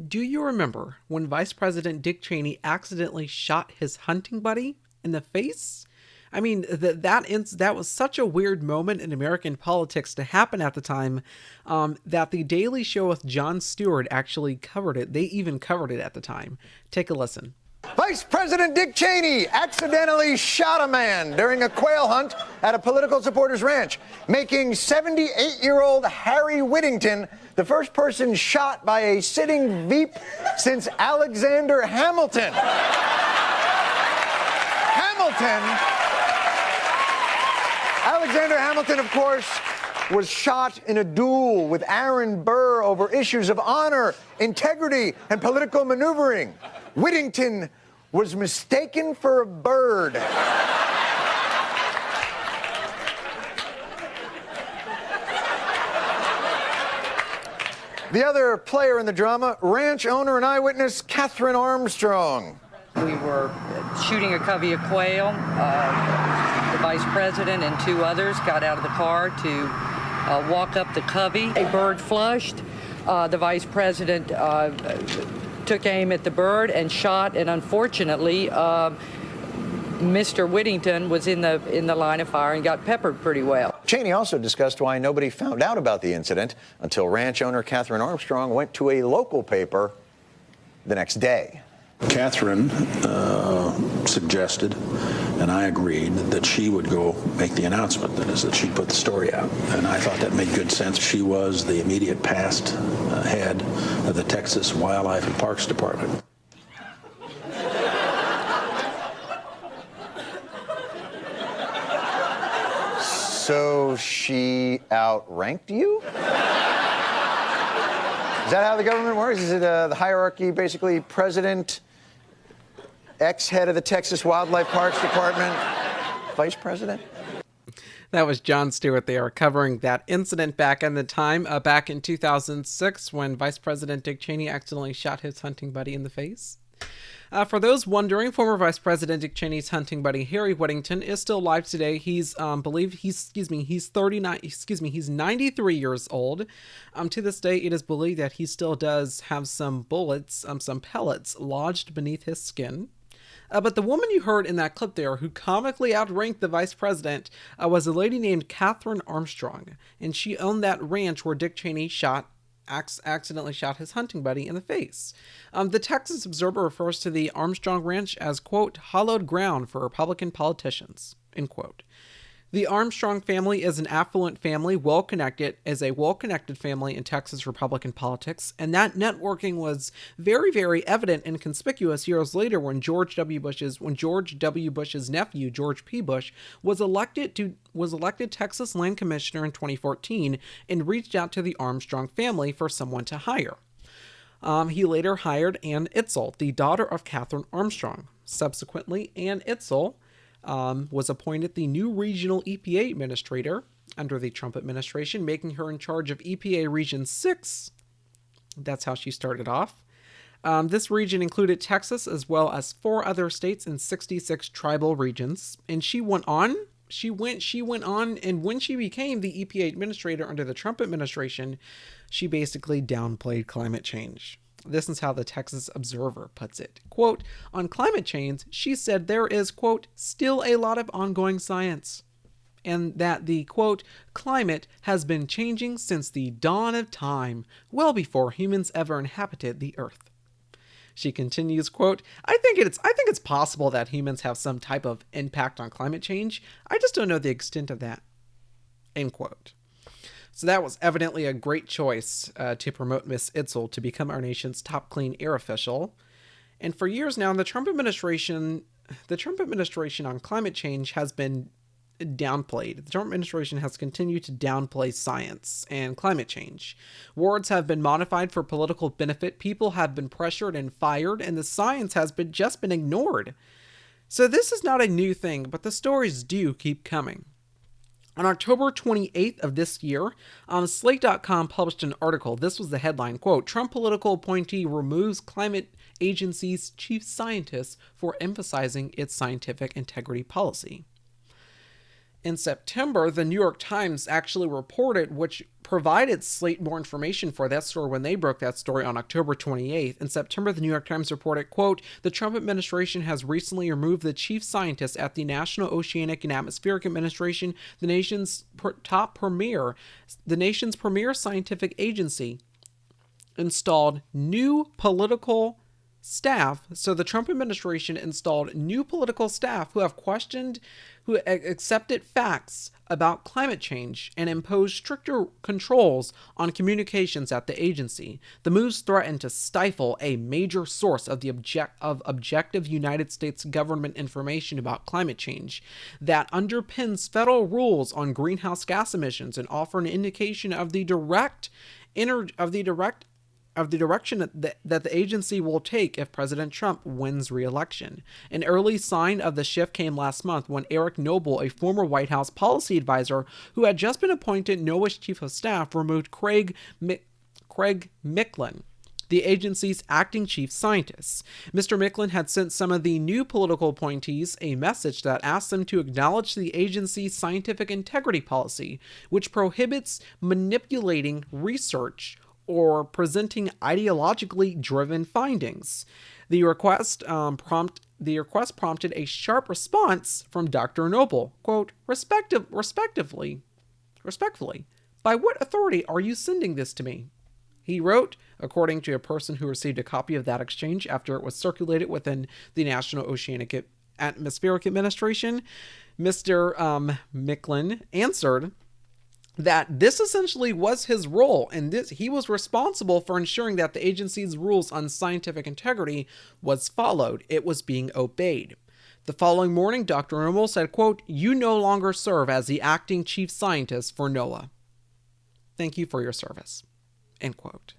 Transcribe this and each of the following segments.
Do you remember when Vice President Dick Cheney accidentally shot his hunting buddy in the face? I mean, that was such a weird moment in American politics to happen at the time, that the Daily Show with Jon Stewart actually covered it. They even covered it at the time. Take a listen. Vice President Dick Cheney accidentally shot a man during a quail hunt at a political supporter's ranch, making 78-year-old Harry Whittington the first person shot by a sitting Veep since Alexander Hamilton. Alexander Hamilton, of course, was shot in a duel with Aaron Burr over issues of honor, integrity, and political maneuvering. Whittington was mistaken for a bird. The other player in the drama, ranch owner and eyewitness Catherine Armstrong. We were shooting a covey of quail. The vice president and two others got out of the car to walk up the covey. A bird flushed. The vice president took aim at the bird and shot, and unfortunately, Mr. Whittington was in the line of fire and got peppered pretty well. Cheney also discussed why nobody found out about the incident until ranch owner Catherine Armstrong went to a local paper the next day. Catherine suggested, and I agreed, that she would go make the announcement, that is, that she'd put the story out. And I thought that made good sense. She was the immediate past head of the Texas Wildlife and Parks Department. So she outranked you? Is that how the government works? Is it the hierarchy, basically president, ex-head of the Texas Wildlife Parks Department, vice president? That was Jon Stewart there covering that incident back in the time, back in 2006 when Vice President Dick Cheney accidentally shot his hunting buddy in the face. For those wondering, former Vice President Dick Cheney's hunting buddy Harry Whittington is still alive today. He's 93 years old. To this day, it is believed that he still does have some bullets, some pellets lodged beneath his skin. But the woman you heard in that clip there who comically outranked the vice president was a lady named Catherine Armstrong, and she owned that ranch where Dick Cheney accidentally shot his hunting buddy in the face. The Texas Observer refers to the Armstrong Ranch as, quote, hallowed ground for Republican politicians, end quote. The Armstrong family is an affluent family, a well-connected family in Texas Republican politics, and that networking was very, very evident and conspicuous years later when George W. Bush's nephew, George P. Bush, was elected Texas Land Commissioner in 2014 and reached out to the Armstrong family for someone to hire. He later hired Ann Itzel, the daughter of Catherine Armstrong. Subsequently, Ann Itzel was appointed the new regional EPA administrator under the Trump administration, making her in charge of EPA Region 6. That's how she started off. This region included Texas as well as 4 other states and 66 tribal regions. And she went on, and when she became the EPA administrator under the Trump administration, she basically downplayed climate change. This is how the Texas Observer puts it. Quote, on climate change, she said there is, quote, still a lot of ongoing science, and that the, quote, climate has been changing since the dawn of time, well before humans ever inhabited the earth. She continues, quote, I think it's possible that humans have some type of impact on climate change. I just don't know the extent of that, end quote. So that was evidently a great choice to promote Miss Itzel to become our nation's top clean air official. And for years now, the Trump administration on climate change has been downplayed. The Trump administration has continued to downplay science and climate change. Words have been modified for political benefit. People have been pressured and fired, and the science has just been ignored. So this is not a new thing, but the stories do keep coming. On October 28th of this year, Slate.com published an article. This was the headline, quote, Trump political appointee removes climate agency's chief scientist for emphasizing its scientific integrity policy. In September, the New York Times actually reported, which provided Slate more information for that story when they broke that story on October 28th. In September, the New York Times reported, quote, the Trump administration has recently removed the chief scientist at the National Oceanic and Atmospheric Administration, the nation's premier scientific agency, installed new political staff. So the Trump administration installed new political staff who accepted facts about climate change and imposed stricter controls on communications at the agency. The moves threaten to stifle a major source of objective United States government information about climate change that underpins federal rules on greenhouse gas emissions and offer an indication of the direction that the agency will take if President Trump wins re-election. An early sign of the shift came last month when Eric Noble, a former White House policy advisor who had just been appointed NOAA's chief of staff, removed Craig Micklin, the agency's acting chief scientist. Mr. Micklin had sent some of the new political appointees a message that asked them to acknowledge the agency's scientific integrity policy, which prohibits manipulating research or presenting ideologically driven findings. The request prompted a sharp response from Dr. Noble, quote, respectfully, by what authority are you sending this to me? He wrote, according to a person who received a copy of that exchange after it was circulated within the National Oceanic Atmospheric Administration. Mr. Micklin answered that this essentially was his role, and he was responsible for ensuring that the agency's rules on scientific integrity was followed. It was being obeyed. The following morning, Dr. Noble said, quote, you no longer serve as the acting chief scientist for NOAA. Thank you for your service. End quote.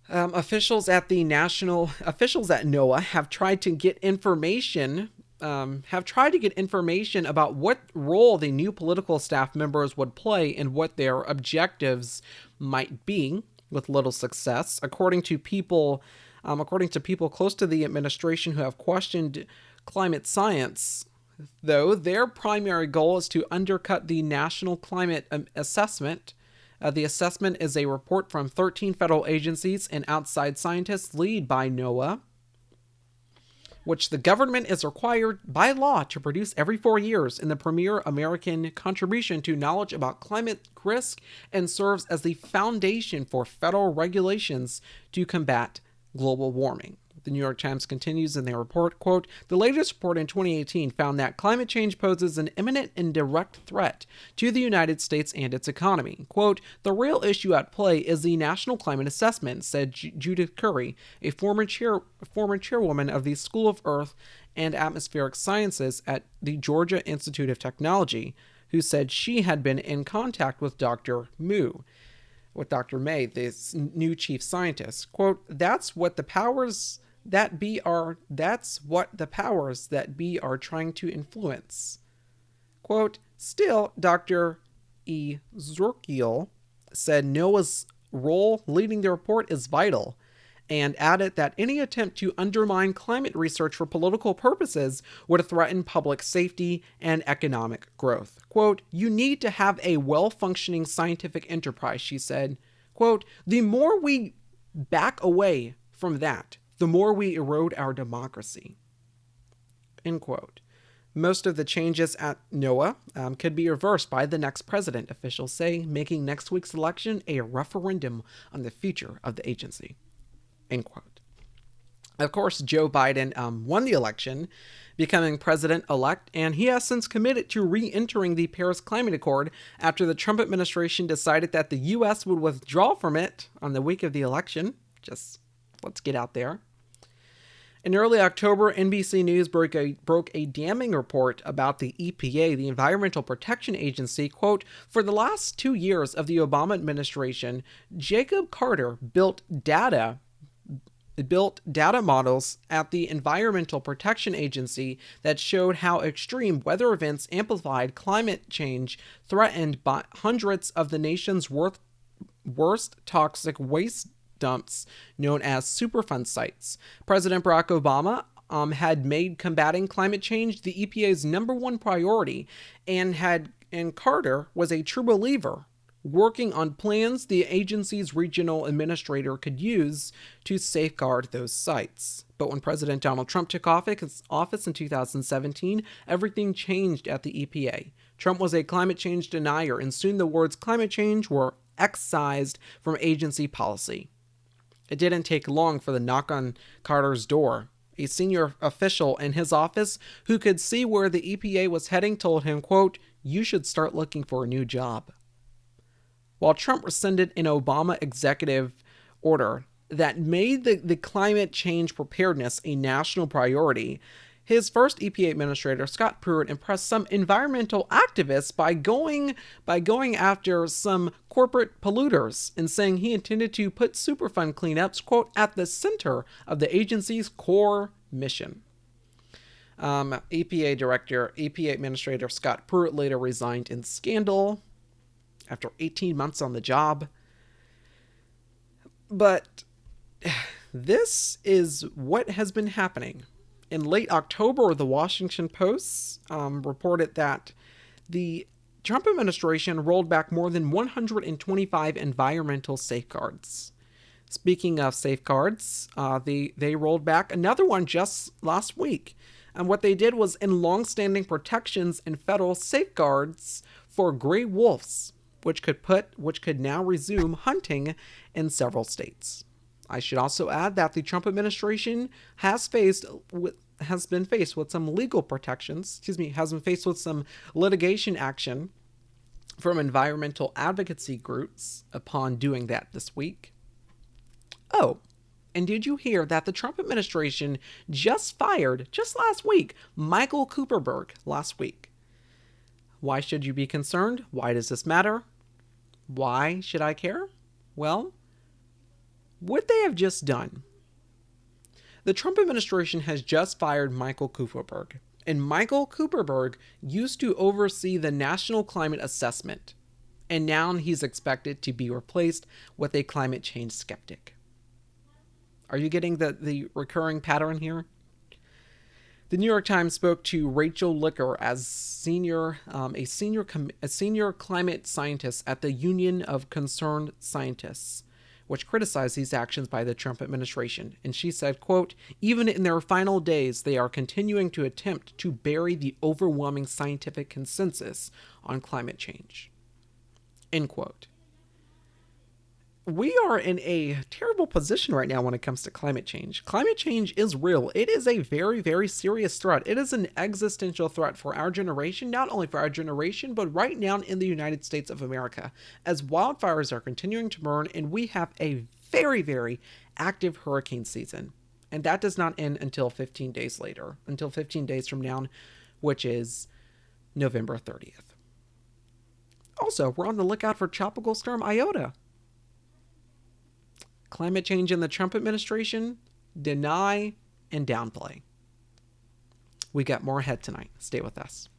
Officials at NOAA have tried to get information about what role the new political staff members would play and what their objectives might be, with little success. According to people close to the administration who have questioned climate science, though, their primary goal is to undercut the National Climate Assessment. The assessment is a report from 13 federal agencies and outside scientists led by NOAA, which the government is required by law to produce every 4 years, in the premier American contribution to knowledge about climate risk, and serves as the foundation for federal regulations to combat global warming. The New York Times continues in their report, quote, the latest report in 2018 found that climate change poses an imminent and direct threat to the United States and its economy. Quote, the real issue at play is the National Climate Assessment, said Judith Curry, a former chairwoman of the School of Earth and Atmospheric Sciences at the Georgia Institute of Technology, who said she had been in contact with Dr. May, this new chief scientist. Quote, that's what the powers that be are trying to influence. Quote, still, Dr. E. Zurkiel said NOAA's role leading the report is vital, and added that any attempt to undermine climate research for political purposes would threaten public safety and economic growth. Quote, you need to have a well-functioning scientific enterprise, she said. Quote, the more we back away from that, the more we erode our democracy. End quote. Most of the changes at NOAA could be reversed by the next president, officials say, making next week's election a referendum on the future of the agency. End quote. Of course, Joe Biden won the election, becoming president-elect, and he has since committed to re-entering the Paris Climate Accord after the Trump administration decided that the U.S. would withdraw from it on the week of the election. Just let's get out there. In early October, NBC News broke a damning report about the EPA, the Environmental Protection Agency. Quote, for the last 2 years of the Obama administration, Jacob Carter built data models at the Environmental Protection Agency that showed how extreme weather events amplified climate change, threatened by hundreds of the nation's worst toxic waste dumps known as Superfund sites. President Barack Obama had made combating climate change the EPA's number one priority, and Carter was a true believer, working on plans the agency's regional administrator could use to safeguard those sites. But when President Donald Trump took office in 2017, everything changed at the EPA. Trump was a climate change denier, and soon the words climate change were excised from agency policy. It didn't take long for the knock on Carter's door. A senior official in his office who could see where the EPA was heading told him, quote, "You should start looking for a new job." While Trump rescinded an Obama executive order that made the climate change preparedness a national priority, his first EPA administrator, Scott Pruitt, impressed some environmental activists by going after some corporate polluters and saying he intended to put Superfund cleanups, quote, at the center of the agency's core mission. EPA Administrator Scott Pruitt later resigned in scandal after 18 months on the job. But this is what has been happening. In late October, the Washington Post reported that the Trump administration rolled back more than 125 environmental safeguards. Speaking of safeguards, they rolled back another one just last week. And what they did was in longstanding protections and federal safeguards for gray wolves, which could now resume hunting in several states. I should also add that the Trump administration has been faced with some legal protections, has been faced with some litigation action from environmental advocacy groups upon doing that this week. Oh, and did you hear that the Trump administration just fired, just last week, Michael Cooperberg last week? Why should you be concerned? Why does this matter? Why should I care? Well, what they have just done. The Trump administration has just fired Michael Cooperberg, and Michael Cooperberg used to oversee the National Climate Assessment, and now he's expected to be replaced with a climate change skeptic. Are you getting the recurring pattern here? The New York Times spoke to Rachel Licker as a senior climate scientist at the Union of Concerned Scientists, which criticized these actions by the Trump administration. And she said, quote, "Even in their final days, they are continuing to attempt to bury the overwhelming scientific consensus on climate change." End quote. We are in a terrible position right now when it comes to climate change. Climate change is real. It is a very, very serious threat. It is an existential threat for our generation, not only for our generation, but right now in the United States of America, as wildfires are continuing to burn and we have a very, very active hurricane season. And that does not end until 15 days later, until 15 days from now, which is November 30th. Also, we're on the lookout for Tropical Storm Iota. Climate change in the Trump administration, deny and downplay. We got more ahead tonight. Stay with us.